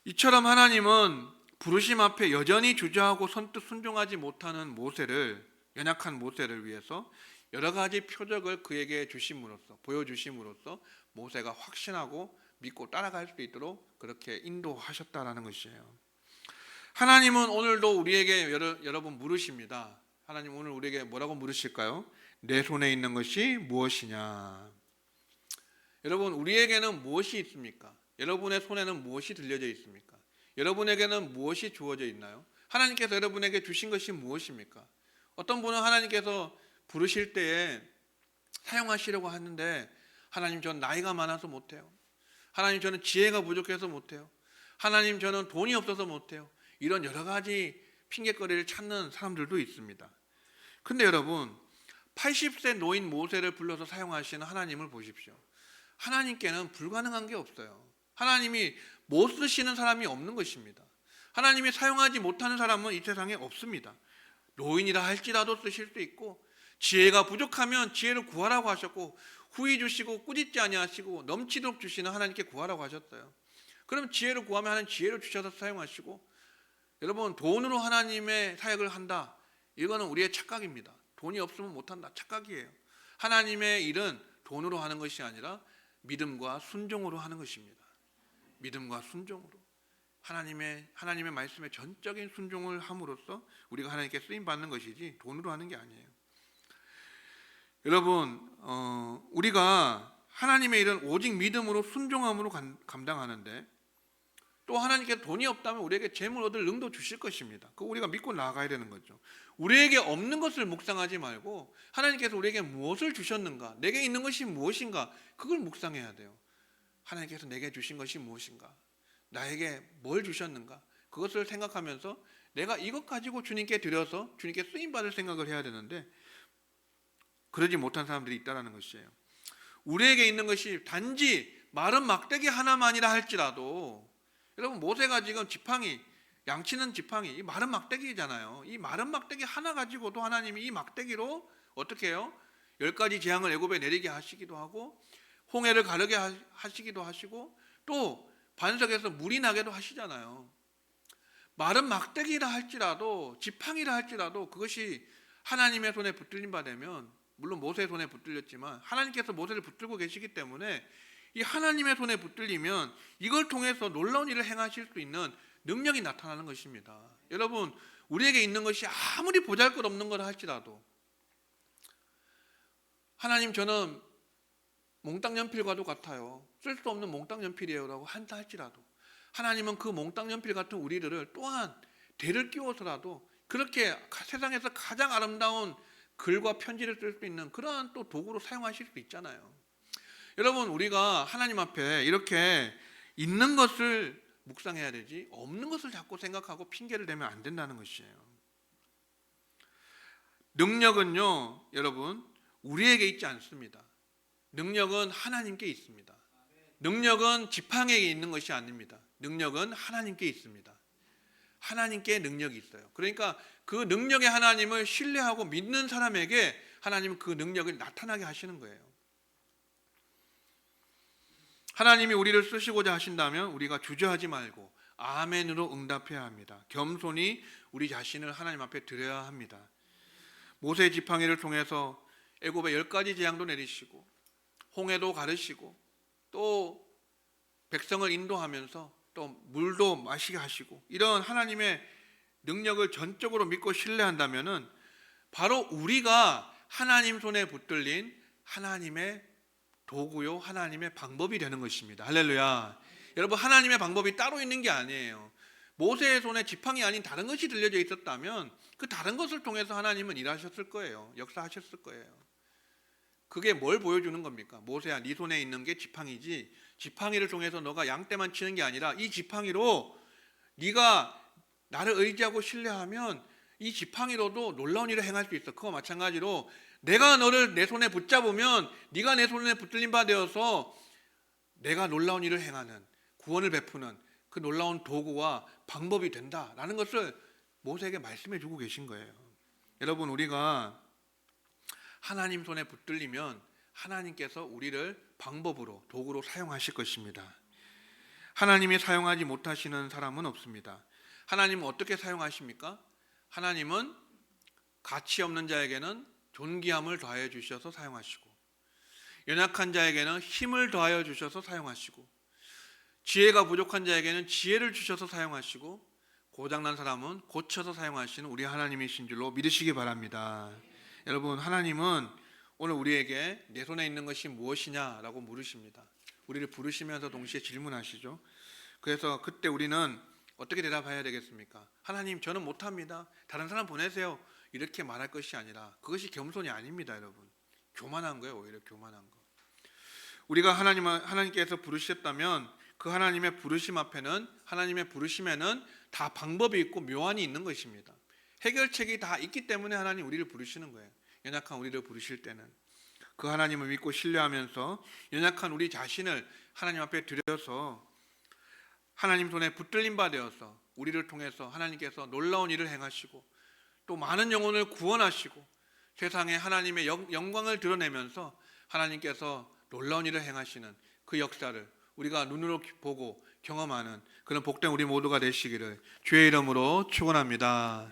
이처럼 하나님은 부르심 앞에 여전히 주저하고 선뜻 순종하지 못하는 모세를, 연약한 모세를 위해서 여러 가지 표적을 그에게 주심으로써, 보여주심으로써 모세가 확신하고 믿고 따라갈 수 있도록 그렇게 인도하셨다라는 것이에요. 하나님은 오늘도 우리에게 여러분 물으십니다. 하나님 오늘 우리에게 뭐라고 물으실까요? 내 손에 있는 것이 무엇이냐? 여러분, 우리에게는 무엇이 있습니까? 여러분의 손에는 무엇이 들려져 있습니까? 여러분에게는 무엇이 주어져 있나요? 하나님께서 여러분에게 주신 것이 무엇입니까? 어떤 분은 하나님께서 부르실 때에 사용하시려고 하는데, 하나님 전 나이가 많아서 못해요. 하나님 저는 지혜가 부족해서 못해요. 하나님 저는 돈이 없어서 못해요. 이런 여러 가지 핑계거리를 찾는 사람들도 있습니다. 근데 여러분 80세 노인 모세를 불러서 사용하시는 하나님을 보십시오. 하나님께는 불가능한 게 없어요. 하나님이 못 쓰시는 사람이 없는 것입니다. 하나님이 사용하지 못하는 사람은 이 세상에 없습니다. 노인이라 할지라도 쓰실 수 있고, 지혜가 부족하면 지혜를 구하라고 하셨고, 후히 주시고 꾸짖지 아니하시고 넘치도록 주시는 하나님께 구하라고 하셨어요. 그럼 지혜를 구하면 하나님 지혜를 주셔서 사용하시고, 여러분 돈으로 하나님의 사역을 한다, 이거는 우리의 착각입니다. 돈이 없으면 못한다, 착각이에요. 하나님의 일은 돈으로 하는 것이 아니라 믿음과 순종으로 하는 것입니다. 믿음과 순종으로 하나님의 말씀에 전적인 순종을 함으로써 우리가 하나님께 쓰임 받는 것이지 돈으로 하는 게 아니에요. 여러분, 우리가 하나님의 일은 오직 믿음으로 순종함으로 감당하는데, 또 하나님께 돈이 없다면 우리에게 재물 얻을 능도 주실 것입니다. 그거 우리가 믿고 나아가야 되는 거죠. 우리에게 없는 것을 묵상하지 말고 하나님께서 우리에게 무엇을 주셨는가, 내게 있는 것이 무엇인가, 그걸 묵상해야 돼요. 하나님께서 내게 주신 것이 무엇인가, 나에게 뭘 주셨는가, 그것을 생각하면서 내가 이것 가지고 주님께 드려서 주님께 쓰임받을 생각을 해야 되는데, 그러지 못한 사람들이 있다는 것이에요. 우리에게 있는 것이 단지 마른 막대기 하나만이라 할지라도, 여러분 모세가 지금 지팡이, 양치는 지팡이, 이 마른 막대기잖아요. 이 마른 막대기 하나 가지고도 하나님이 이 막대기로 어떻게 해요? 10가지 재앙을 애굽에 내리게 하시기도 하고, 홍해를 가르게 하시기도 하시고, 또 반석에서 물이 나게도 하시잖아요. 마른 막대기라 할지라도, 지팡이라 할지라도 그것이 하나님의 손에 붙들림 받으면, 물론 모세의 손에 붙들렸지만 하나님께서 모세를 붙들고 계시기 때문에 이 하나님의 손에 붙들리면 이걸 통해서 놀라운 일을 행하실 수 있는 능력이 나타나는 것입니다. 여러분, 우리에게 있는 것이 아무리 보잘것없는 거라 할지라도, 하나님 저는 몽땅 연필과도 같아요, 쓸 수 없는 몽땅 연필이에요 라고 한다 할지라도, 하나님은 그 몽땅 연필 같은 우리들을 또한 대를 끼워서라도 그렇게 세상에서 가장 아름다운 글과 편지를 쓸 수 있는 그러한 또 도구로 사용하실 수 있잖아요. 여러분, 우리가 하나님 앞에 이렇게 있는 것을 묵상해야 되지, 없는 것을 자꾸 생각하고 핑계를 대면 안 된다는 것이에요. 능력은요, 여러분, 우리에게 있지 않습니다. 능력은 하나님께 있습니다. 능력은 지팡이에 있는 것이 아닙니다. 능력은 하나님께 있습니다. 하나님께 능력이 있어요. 그러니까 그 능력의 하나님을 신뢰하고 믿는 사람에게 하나님은 그 능력을 나타나게 하시는 거예요. 하나님이 우리를 쓰시고자 하신다면 우리가 주저하지 말고 아멘으로 응답해야 합니다. 겸손히 우리 자신을 하나님 앞에 드려야 합니다. 모세의 지팡이를 통해서 애굽의 10가지 재앙도 내리시고 홍해도 가르시고 또 백성을 인도하면서 또 물도 마시게 하시고, 이런 하나님의 능력을 전적으로 믿고 신뢰한다면은 바로 우리가 하나님 손에 붙들린 하나님의 도구요, 하나님의 방법이 되는 것입니다. 할렐루야. 여러분, 하나님의 방법이 따로 있는 게 아니에요. 모세의 손에 지팡이 아닌 다른 것이 들려져 있었다면 그 다른 것을 통해서 하나님은 일하셨을 거예요. 역사하셨을 거예요. 그게 뭘 보여주는 겁니까? 모세야, 네 손에 있는 게 지팡이지, 지팡이를 통해서 너가 양떼만 치는 게 아니라 이 지팡이로 네가 나를 의지하고 신뢰하면 이 지팡이로도 놀라운 일을 행할 수 있어. 그거 마찬가지로 내가 너를 내 손에 붙잡으면 네가 내 손에 붙들린 바 되어서 내가 놀라운 일을 행하는, 구원을 베푸는 그 놀라운 도구와 방법이 된다라는 것을 모세에게 말씀해 주고 계신 거예요. 여러분, 우리가 하나님 손에 붙들리면 하나님께서 우리를 방법으로, 도구로 사용하실 것입니다. 하나님이 사용하지 못하시는 사람은 없습니다. 하나님은 어떻게 사용하십니까? 하나님은 가치 없는 자에게는 존귀함을 더하여 주셔서 사용하시고, 연약한 자에게는 힘을 더하여 주셔서 사용하시고, 지혜가 부족한 자에게는 지혜를 주셔서 사용하시고, 고장난 사람은 고쳐서 사용하시는 우리 하나님이신 줄로 믿으시기 바랍니다. 여러분, 하나님은 오늘 우리에게 내 손에 있는 것이 무엇이냐라고 물으십니다. 우리를 부르시면서 동시에 질문하시죠. 그래서 그때 우리는 어떻게 대답해야 되겠습니까? 하나님, 저는 못합니다, 다른 사람 보내세요, 이렇게 말할 것이 아니라, 그것이 겸손이 아닙니다. 여러분, 교만한 거예요. 오히려 교만한 거. 우리가 하나님께서 부르셨다면 그 하나님의 부르심 앞에는, 하나님의 부르심에는 다 방법이 있고 묘안이 있는 것입니다. 해결책이 다 있기 때문에 하나님 우리를 부르시는 거예요. 연약한 우리를 부르실 때는 그 하나님을 믿고 신뢰하면서 연약한 우리 자신을 하나님 앞에 드려서 하나님 손에 붙들린 바 되어서 우리를 통해서 하나님께서 놀라운 일을 행하시고 또 많은 영혼을 구원하시고 세상에 하나님의 영광을 드러내면서 하나님께서 놀라운 일을 행하시는 그 역사를 우리가 눈으로 보고 경험하는 그런 복된 우리 모두가 되시기를 주의 이름으로 축원합니다.